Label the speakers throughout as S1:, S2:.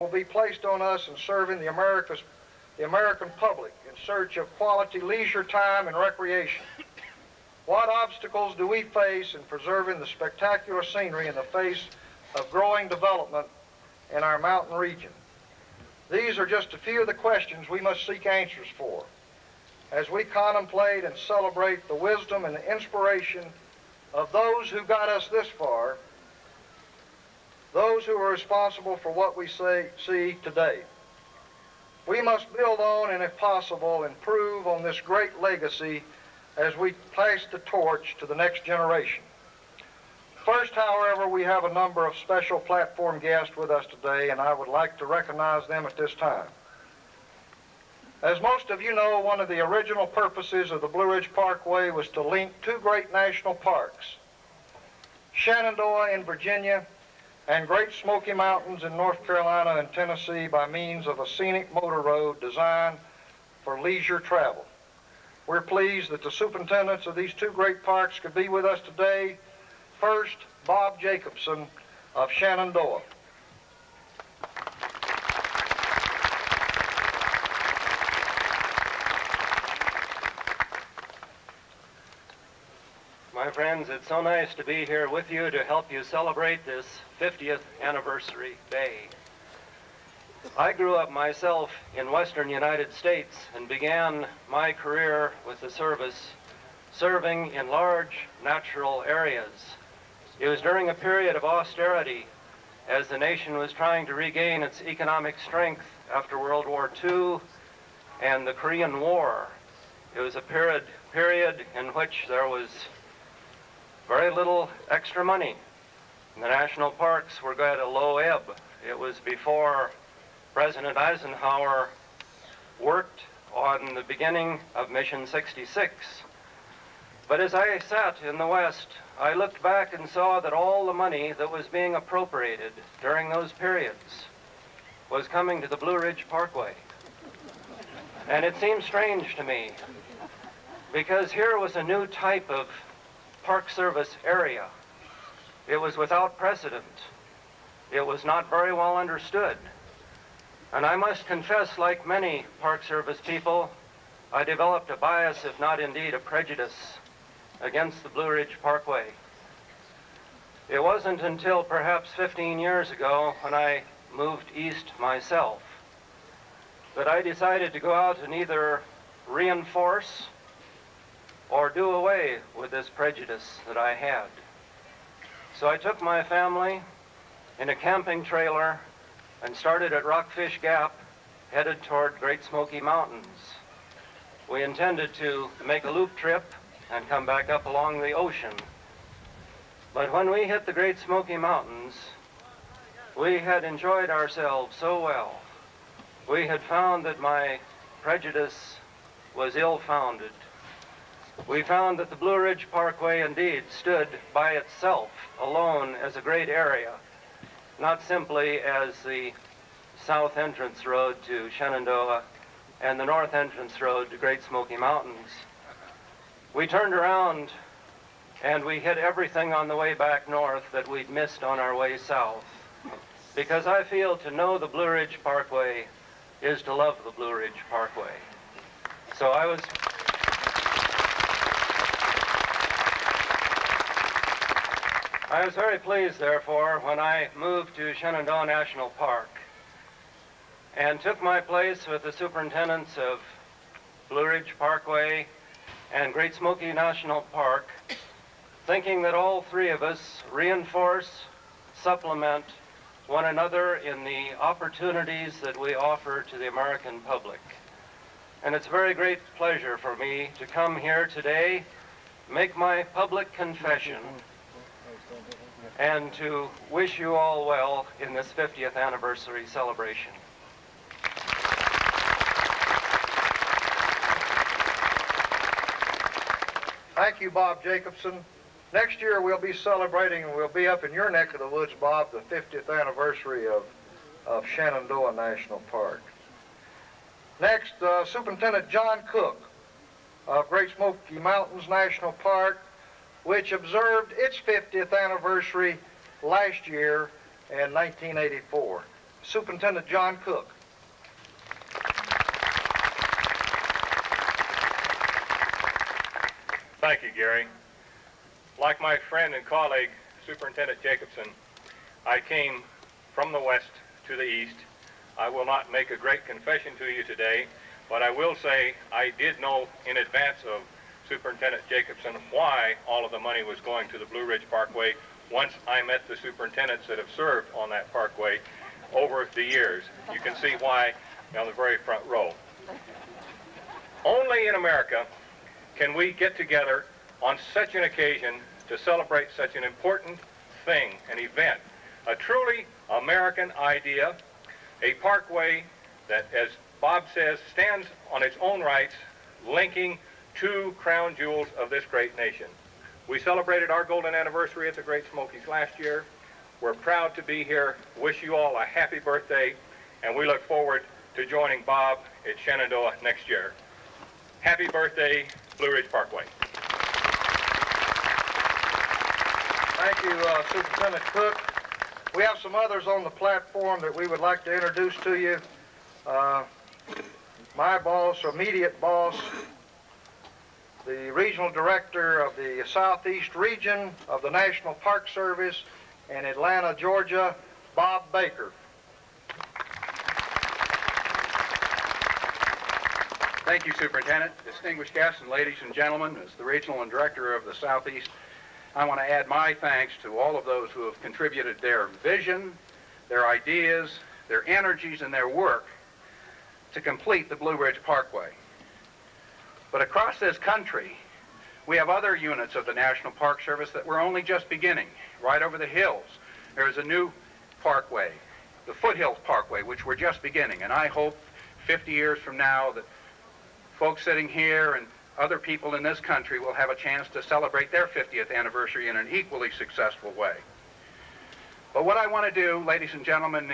S1: will be placed on us in serving the American public in search of quality leisure time and recreation. What obstacles do we face in preserving the spectacular scenery in the face of growing development in our mountain region? These are just a few of the questions we must seek answers for as we contemplate and celebrate the wisdom and the inspiration of those who got us this far, those who are responsible for what we see today. We must build on and, if possible, improve on this great legacy as we pass the torch to the next generation. First, however, we have a number of special platform guests with us today, and I would like to recognize them at this time. As most of you know, one of the original purposes of the Blue Ridge Parkway was to link two great national parks, Shenandoah in Virginia and Great Smoky Mountains in North Carolina and Tennessee, by means of a scenic motor road designed for leisure travel. We're pleased that the superintendents of these two great parks could be with us today. First, Bob Jacobson of Shenandoah.
S2: My friends, it's so nice to be here with you to help you celebrate this 50th anniversary day. I grew up myself in western United States and began my career with the service serving in large natural areas. It was during a period of austerity as the nation was trying to regain its economic strength after World War II and the Korean War. It was a period in which there was very little extra money. The national parks were at a low ebb. It was before President Eisenhower worked on the beginning of Mission 66. But as I sat in the West, I looked back and saw that all the money that was being appropriated during those periods was coming to the Blue Ridge Parkway. And it seemed strange to me, because here was a new type of Park Service area. It was without precedent. It was not very well understood. And I must confess, like many Park Service people, I developed a bias, if not indeed a prejudice, against the Blue Ridge Parkway. It wasn't until perhaps 15 years ago, when I moved east myself, that I decided to go out and either reinforce or do away with this prejudice that I had. So I took my family in a camping trailer and started at Rockfish Gap, headed toward Great Smoky Mountains. We intended to make a loop trip and come back up along the ocean. But when we hit the Great Smoky Mountains, we had enjoyed ourselves so well. We had found that my prejudice was ill-founded. We found that the Blue Ridge Parkway indeed stood by itself, alone, as a great area, not simply as the south entrance road to Shenandoah and the north entrance road to Great Smoky Mountains. We turned around and we hit everything on the way back north that we'd missed on our way south, because I feel to know the Blue Ridge Parkway is to love the Blue Ridge Parkway. So I was very pleased, therefore, when I moved to Shenandoah National Park and took my place with the superintendents of Blue Ridge Parkway and Great Smoky National Park, thinking that all three of us reinforce, supplement one another in the opportunities that we offer to the American public. And it's a very great pleasure for me to come here today, make my public confession, and to wish you all well in this 50th anniversary celebration.
S1: Thank you, Bob Jacobson. Next year we'll be celebrating, and we'll be up in your neck of the woods, Bob, the 50th anniversary of Shenandoah National Park. Next, Superintendent John Cook of Great Smoky Mountains National Park, which observed its 50th anniversary last year in 1984. Superintendent John Cook.
S3: Thank you, Gary. Like my friend and colleague, Superintendent Jacobson, I came from the west to the east. I will not make a great confession to you today, but I will say I did know in advance of Superintendent Jacobson why all of the money was going to the Blue Ridge Parkway once I met the superintendents that have served on that parkway over the years. You can see why on the very front row. Only in America can we get together on such an occasion to celebrate such an important thing, an event, a truly American idea, a parkway that, as Bob says, stands on its own rights, linking two crown jewels of this great nation. We celebrated our golden anniversary at the Great Smokies last year. We're proud to be here, wish you all a happy birthday, and we look forward to joining Bob at Shenandoah next year. Happy birthday, Blue Ridge Parkway.
S1: Thank you, Superintendent Cook. We have some others on the platform that we would like to introduce to you. My boss, immediate boss, the Regional Director of the Southeast Region of the National Park Service in Atlanta, Georgia, Bob Baker.
S4: Thank you, Superintendent. Distinguished guests and ladies and gentlemen, as the Regional and Director of the Southeast, I want to add my thanks to all of those who have contributed their vision, their ideas, their energies, and their work to complete the Blue Ridge Parkway. But across this country, we have other units of the National Park Service that we're only just beginning. Right over the hills, there is a new parkway, the Foothills Parkway, which we're just beginning. And I hope 50 years from now that folks sitting here and other people in this country will have a chance to celebrate their 50th anniversary in an equally successful way. But what I want to do, ladies and gentlemen,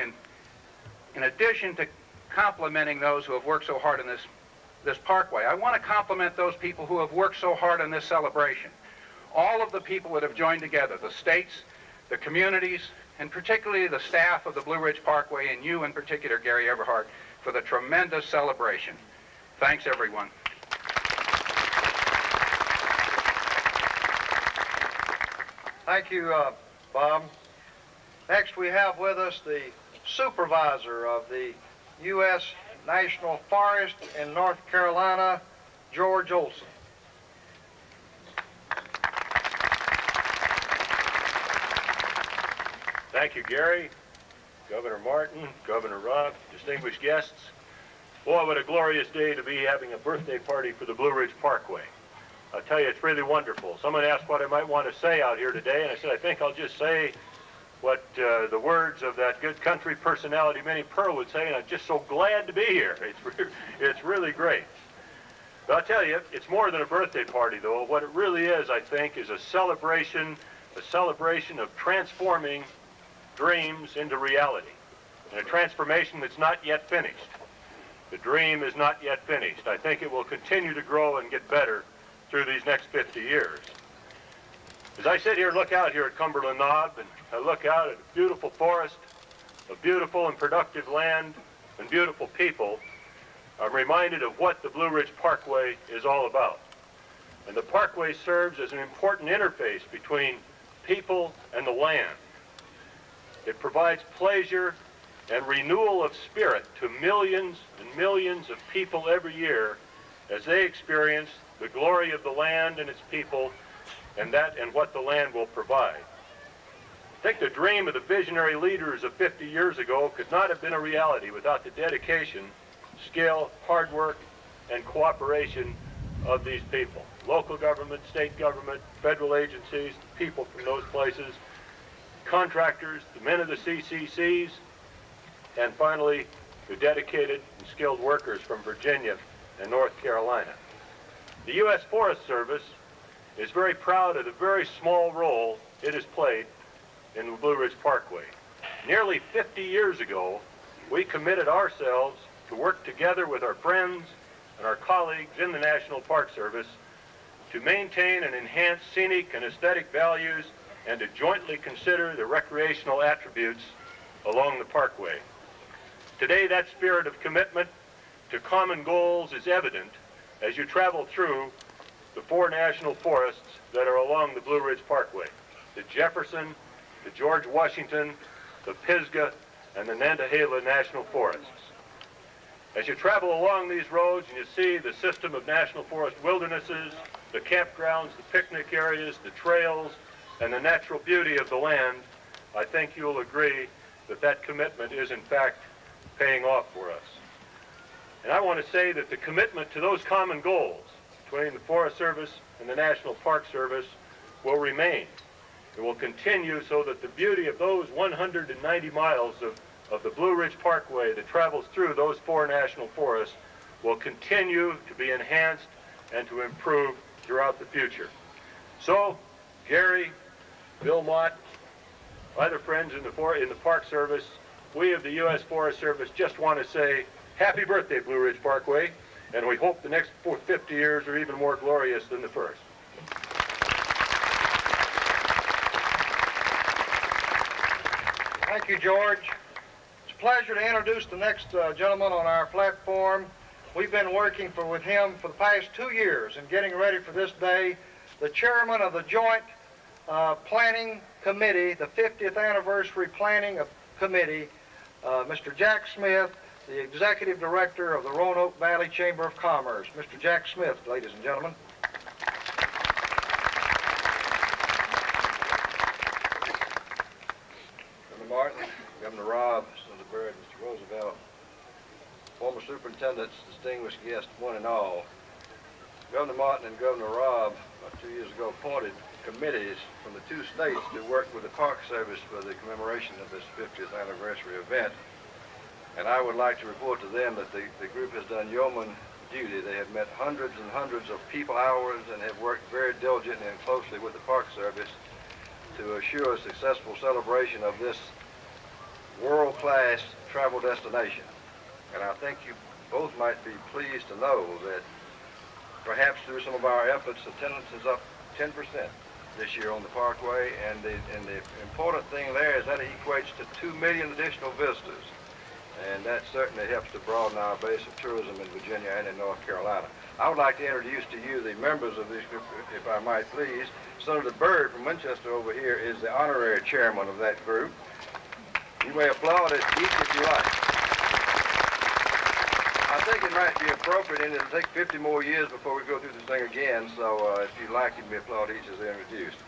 S4: in addition to complimenting those who have worked so hard in this parkway, I want to compliment those people who have worked so hard on this celebration. All of the people that have joined together, the states, the communities, and particularly the staff of the Blue Ridge Parkway, and you in particular, Gary Everhart, for the tremendous celebration. Thanks, everyone.
S1: Thank you, Bob. Next, we have with us the supervisor of the U.S. National Forest in North Carolina, George Olson.
S5: Thank you, Gary, Governor Martin, Governor Rupp, distinguished guests. Boy, what a glorious day to be having a birthday party for the Blue Ridge Parkway. I'll tell you, it's really wonderful. Someone asked what I might want to say out here today, and I said, I think I'll just say what the words of that good country personality, Minnie Pearl, would say, and I'm just so glad to be here. It's really great. But I'll tell you, it's more than a birthday party, though. What it really is, I think, is a celebration of transforming dreams into reality, and a transformation that's not yet finished. The dream is not yet finished. I think it will continue to grow and get better through these next 50 years. As I sit here and look out here at Cumberland Knob, and I look out at a beautiful forest, a beautiful and productive land, and beautiful people, I'm reminded of what the Blue Ridge Parkway is all about. And the parkway serves as an important interface between people and the land. It provides pleasure and renewal of spirit to millions and millions of people every year as they experience the glory of the land and its people and what the land will provide. I think the dream of the visionary leaders of 50 years ago could not have been a reality without the dedication, skill, hard work, and cooperation of these people. Local government, state government, federal agencies, people from those places, contractors, the men of the CCCs, and finally, the dedicated and skilled workers from Virginia and North Carolina. The U.S. Forest Service is very proud of the very small role it has played in the Blue Ridge Parkway. Nearly 50 years ago, we committed ourselves to work together with our friends and our colleagues in the National Park Service to maintain and enhance scenic and aesthetic values and to jointly consider the recreational attributes along the parkway. Today, that spirit of commitment to common goals is evident as you travel through the 4 national forests that are along the Blue Ridge Parkway: the Jefferson, the George Washington, the Pisgah, and the Nantahala National Forests. As you travel along these roads and you see the system of national forest wildernesses, the campgrounds, the picnic areas, the trails, and the natural beauty of the land, I think you'll agree that that commitment is in fact paying off for us. And I want to say that the commitment to those common goals between the Forest Service and the National Park Service will remain. It will continue so that the beauty of those 190 miles of the Blue Ridge Parkway that travels through those 4 national forests will continue to be enhanced and to improve throughout the future. So, Gary, Bill Mott, other friends in the Park Service, we of the U.S. Forest Service just want to say happy birthday, Blue Ridge Parkway, and we hope the next 50 years are even more glorious than the first.
S1: Thank you, George. It's a pleasure to introduce the next gentleman on our platform. We've been working with him for the past 2 years and getting ready for this day. The chairman of the Joint Planning Committee, the 50th Anniversary Planning Committee, Mr. Jack Smith, the executive director of the Roanoke Valley Chamber of Commerce. Mr. Jack Smith, ladies and gentlemen.
S6: Governor Martin, Governor Robb, Senator Byrd, Mr. Roosevelt, former superintendents, distinguished guests, one and all. Governor Martin and Governor Robb, about 2 years ago, appointed committees from the 2 states to work with the Park Service for the commemoration of this 50th anniversary event. And I would like to report to them that the group has done yeoman duty. They have met hundreds and hundreds of people hours and have worked very diligently and closely with the Park Service to assure a successful celebration of this world-class travel destination. And I think you both might be pleased to know that perhaps through some of our efforts, attendance is up 10% this year on the Parkway, and the important thing there is that it equates to 2 million additional visitors. And that certainly helps to broaden our base of tourism in Virginia and in North Carolina. I would like to introduce to you the members of this group, if I might please. Senator Byrd from Winchester over here is the honorary chairman of that group. You may applaud it each if you like. I think it might be appropriate, and it'll take 50 more years before we go through this thing again, so if you like, you may applaud each as they're introduced.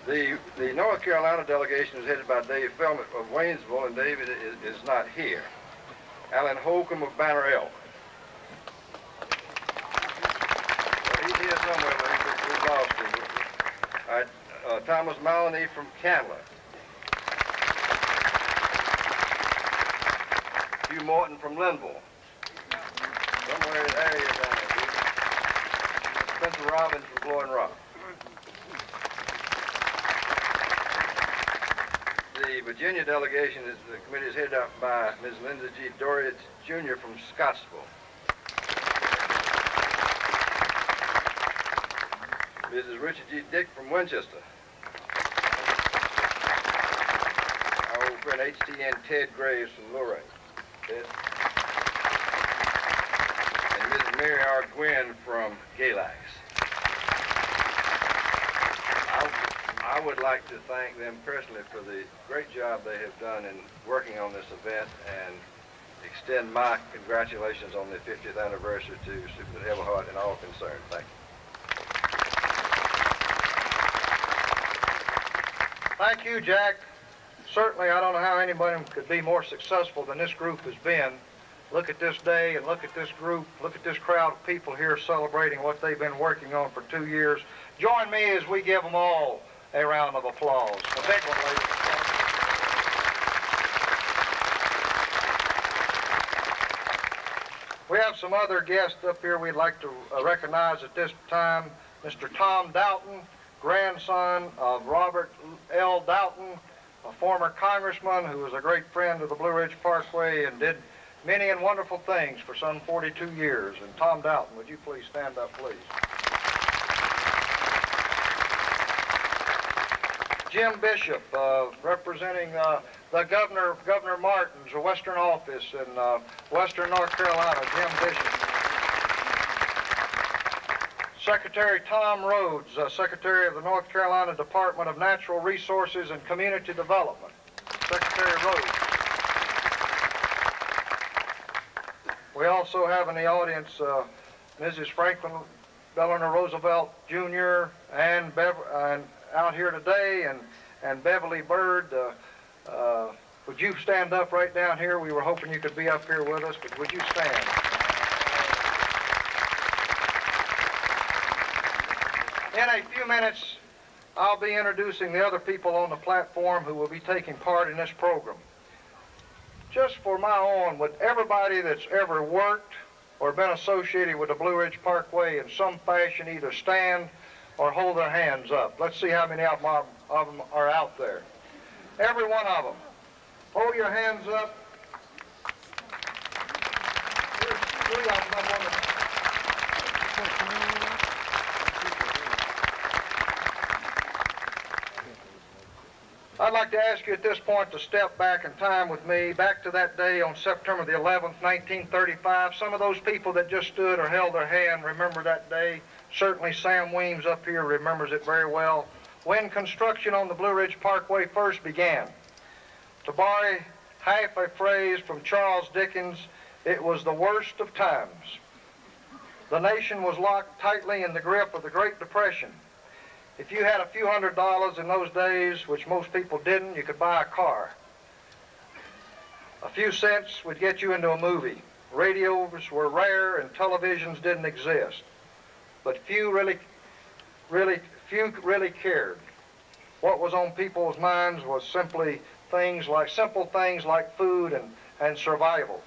S6: The North Carolina delegation is headed by Dave Feldman of Waynesville, and David is not here. Alan Holcomb of Banner Elk. Well, he's here somewhere, but we lost him. All right, Thomas Maloney from Candler. Hugh Morton from Linville. Somewhere in the area down there. Spencer Robbins from Floyd Rock. The Virginia delegation the committee is headed up by Ms. Linda G. Dorian Jr. from Scottsville. Mrs. Richard G. Dick from Winchester. Our old friend H.T.N. Ted Graves from Luray. Ted. And Mrs. Mary R. Gwynn from Galax. I would like to thank them personally for the great job they have done in working on this event and extend my congratulations on the 50th anniversary to Superintendent Everhart and all concerned. Thank you.
S1: Thank you, Jack. Certainly, I don't know how anybody could be more successful than this group has been. Look at this day and look at this group, look at this crowd of people here celebrating what they've been working on for 2 years. Join me as we give them all a round of applause. A big one, ladies and gentlemen. We have some other guests up here we'd like to recognize at this time. Mr. Tom Doughton, grandson of Robert L. Doughton, a former congressman who was a great friend of the Blue Ridge Parkway and did many and wonderful things for some 42 years. And Tom Doughton, would you please stand up, please? Jim Bishop, representing the Governor Martin's Western office in Western North Carolina, Jim Bishop. Secretary Tom Rhodes, Secretary of the North Carolina Department of Natural Resources and Community Development. Secretary Rhodes. We also have in the audience Mrs. Franklin Delano Roosevelt Jr. and out here today, and Beverly Byrd. Would you stand up right down here? We were hoping you could be up here with us, but would you stand? In a few minutes, I'll be introducing the other people on the platform who will be taking part in this program. Just for my own, would everybody that's ever worked or been associated with the Blue Ridge Parkway in some fashion either stand or hold their hands up? Let's see how many of them are out there. Every one of them. Hold your hands up. Here's 3 of them up on the... I'd like to ask you at this point to step back in time with me, back to that day on September the 11th, 1935. Some of those people that just stood or held their hand remember that day. Certainly Sam Weems up here remembers it very well. When construction on the Blue Ridge Parkway first began. To borrow half a phrase from Charles Dickens, it was the worst of times. The nation was locked tightly in the grip of the Great Depression. If you had a few $100s in those days, which most people didn't, you could buy a car. A few cents would get you into a movie. Radios were rare and televisions didn't exist. But few really cared. What was on people's minds was simple things like food and survival.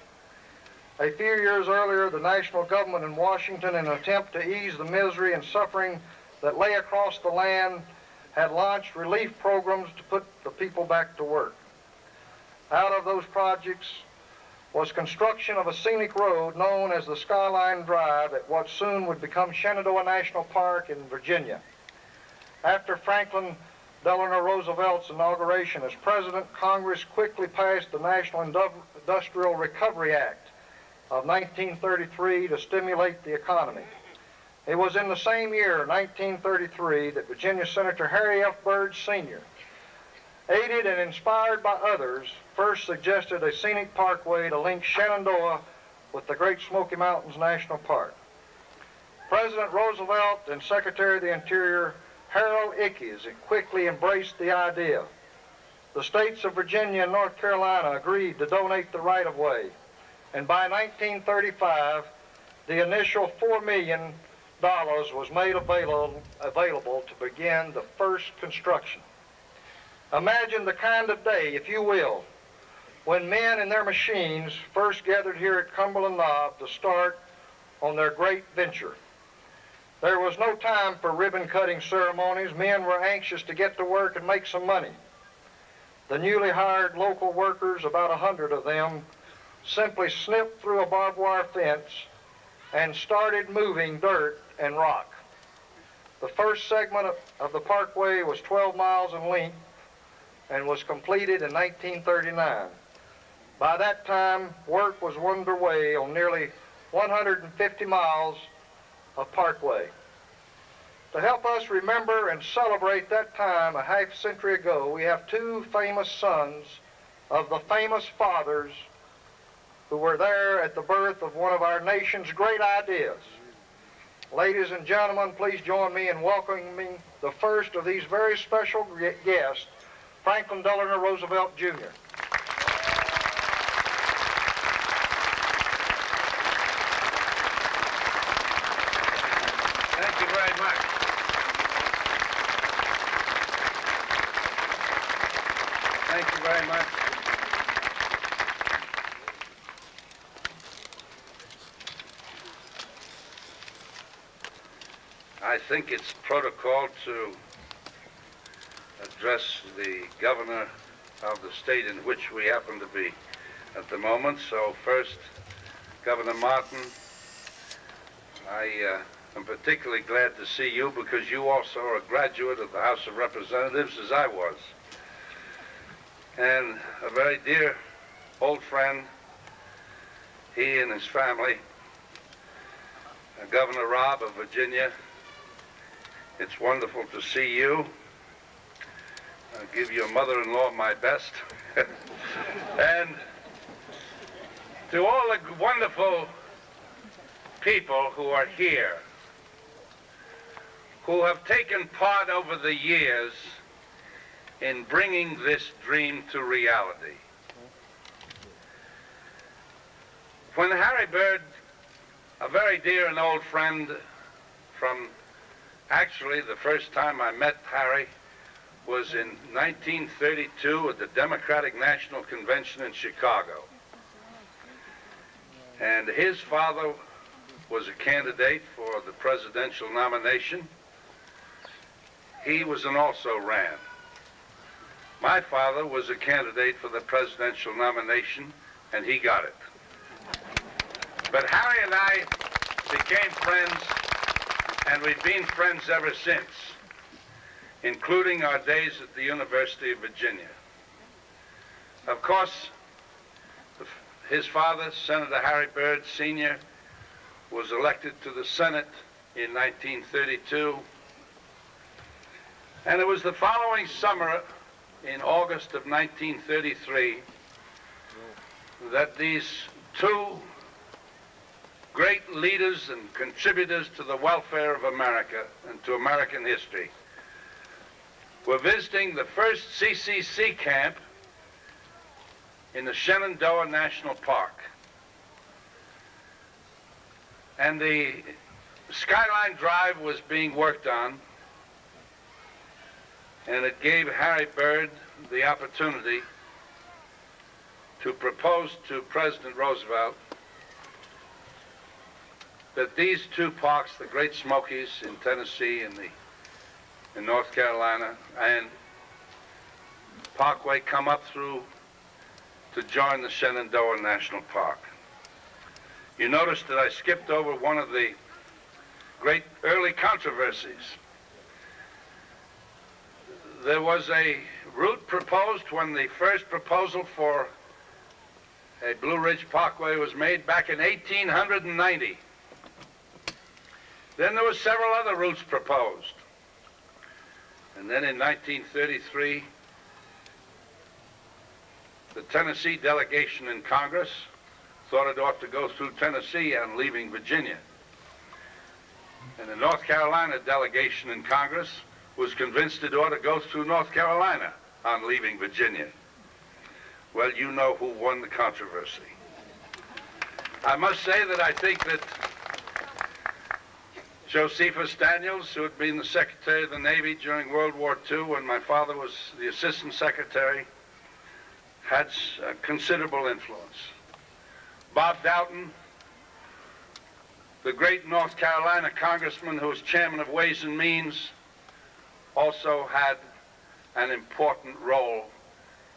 S1: A few years earlier, the national government in Washington, in an attempt to ease the misery and suffering that lay across the land, had launched relief programs to put the people back to work. Out of those projects was construction of a scenic road known as the Skyline Drive at what soon would become Shenandoah National Park in Virginia. After Franklin Delano Roosevelt's inauguration as president, Congress quickly passed the National Industrial Recovery Act of 1933 to stimulate the economy. It was in the same year, 1933, that Virginia Senator Harry F. Byrd Sr., aided and inspired by others, first suggested a scenic parkway to link Shenandoah with the Great Smoky Mountains National Park. President Roosevelt and Secretary of the Interior Harold Ickes quickly embraced the idea. The states of Virginia and North Carolina agreed to donate the right-of-way, and by 1935, the initial $4 million was made available to begin the first construction. Imagine the kind of day, if you will, when men and their machines first gathered here at Cumberland Knob to start on their great venture. There was no time for ribbon-cutting ceremonies. Men were anxious to get to work and make some money. The newly hired local workers, about 100 of them, simply snipped through a barbed wire fence and started moving dirt and rock. The first segment of the parkway was 12 miles in length and was completed in 1939. By that time, work was underway on nearly 150 miles of parkway. To help us remember and celebrate that time a half century ago, we have 2 famous sons of the famous fathers who were there at the birth of one of our nation's great ideas. Ladies and gentlemen, please join me in welcoming the first of these very special guests, Franklin Delano Roosevelt, Jr.
S4: Thank you very much. Thank you very much. I think it's protocol to address the governor of the state in which we happen to be at the moment. So first, Governor Martin, I
S7: I'm particularly glad to see you because you also are a graduate of the House of Representatives, as I was. And a very dear old friend, he and his family, Governor Robb of Virginia. It's wonderful to see you. I'll give your mother-in-law my best. And to all the wonderful people who are here, who have taken part over the years in bringing this dream to reality. When Harry Byrd, a very dear and old friend from, actually the first time I met Harry was in 1932 at the Democratic National Convention in Chicago. And his father was a candidate for the presidential nomination. He was and also ran. My father was a candidate for the presidential nomination, and he got it. But Harry and I became friends, and we've been friends ever since, including our days at the University of Virginia. Of course, his father, Senator Harry Byrd Sr., was elected to the Senate in 1932. And it was the following summer, in August of 1933, that these two great leaders and contributors to the welfare of America and to American history were visiting the first CCC camp in the Shenandoah National Park. And the Skyline Drive was being worked on, and it gave Harry Byrd the opportunity to propose to President Roosevelt that these two parks, the Great Smokies in Tennessee and in North Carolina, and Parkway, come up through to join the Shenandoah National Park. You notice that I skipped over one of the great early controversies. There was a route proposed when the first proposal for a Blue Ridge Parkway was made back in 1890. Then there were several other routes proposed. And then in 1933, the Tennessee delegation in Congress thought it ought to go through Tennessee on leaving Virginia. And the North Carolina delegation in Congress was convinced it ought to go through North Carolina on leaving Virginia. Well, you know who won the controversy. I must say that I think that Josephus Daniels, who had been the Secretary of the Navy during World War II when my father was the Assistant Secretary, had considerable influence. Bob Doughton, the great North Carolina congressman who was chairman of Ways and Means, also had an important role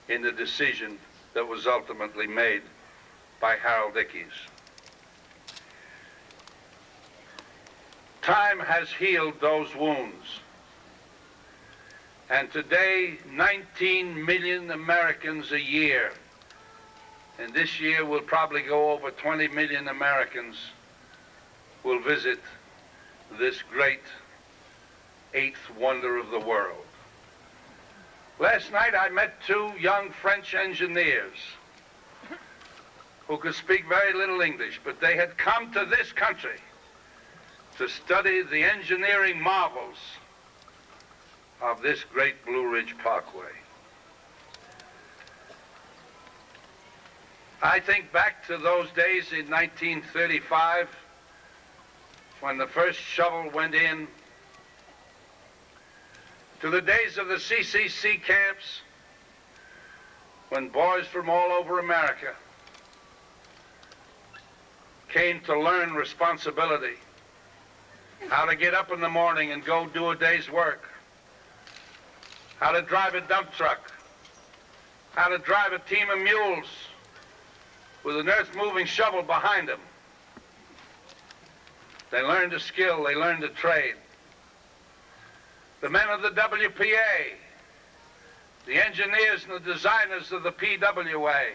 S7: in the decision that was ultimately made by Harold Ickes. Time has healed those wounds. And today, 19 million Americans a year, and this year will probably go over 20 million Americans, will visit this great eighth wonder of the world. Last night I met two young French engineers who could speak very little English, but they had come to this country to study the engineering marvels of this great Blue Ridge Parkway. I think back to those days in 1935 when the first shovel went in, to the days of the CCC camps when boys from all over America came to learn responsibility, how to get up in the morning and go do a day's work, how to drive a dump truck, how to drive a team of mules with an earth-moving shovel behind them. They learned a skill, they learned a trade. The men of the WPA, the engineers and the designers of the PWA.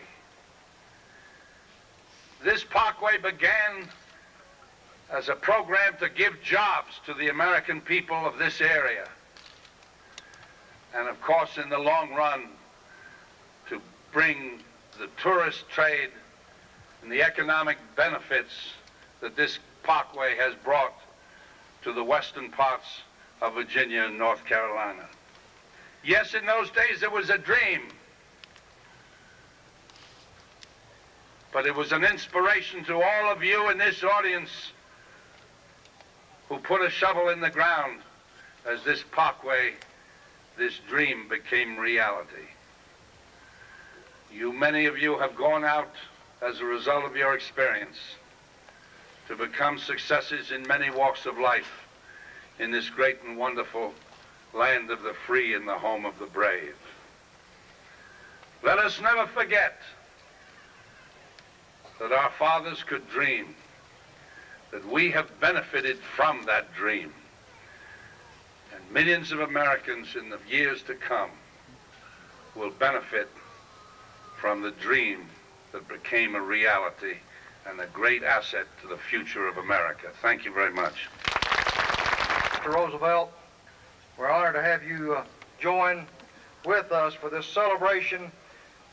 S7: This Parkway began as a program to give jobs to the American people of this area. And of course, in the long run, to bring the tourist trade and the economic benefits that this Parkway has brought to the western parts of Virginia and North Carolina. Yes, in those days it was a dream, but it was an inspiration to all of you in this audience who put a shovel in the ground as this Parkway, this dream became reality. Many of you have gone out as a result of your experience to become successes in many walks of life in this great and wonderful land of the free and the home of the brave. Let us never forget that our fathers could dream, that we have benefited from that dream. And millions of Americans in the years to come will benefit from the dream that became a reality and a great asset to the future of America. Thank you very much.
S1: Mr. Roosevelt, we're honored to have you join with us for this celebration,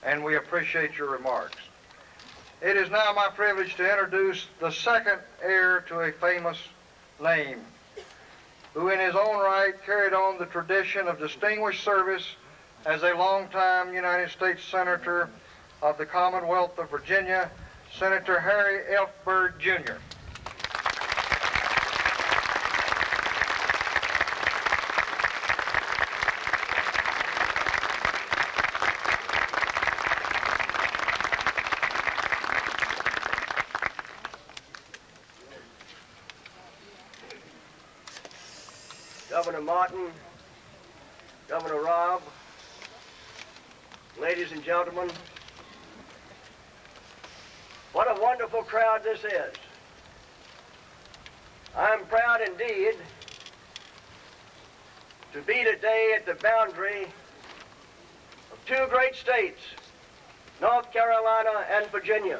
S1: and we appreciate your remarks. It is now my privilege to introduce the second heir to a famous name, who in his own right carried on the tradition of distinguished service as a longtime United States Senator of the Commonwealth of Virginia, Senator Harry F. Byrd, Jr.
S8: Governor Martin, Governor Robb, ladies and gentlemen, what a wonderful crowd this is. I'm proud indeed to be today at the boundary of two great states, North Carolina and Virginia.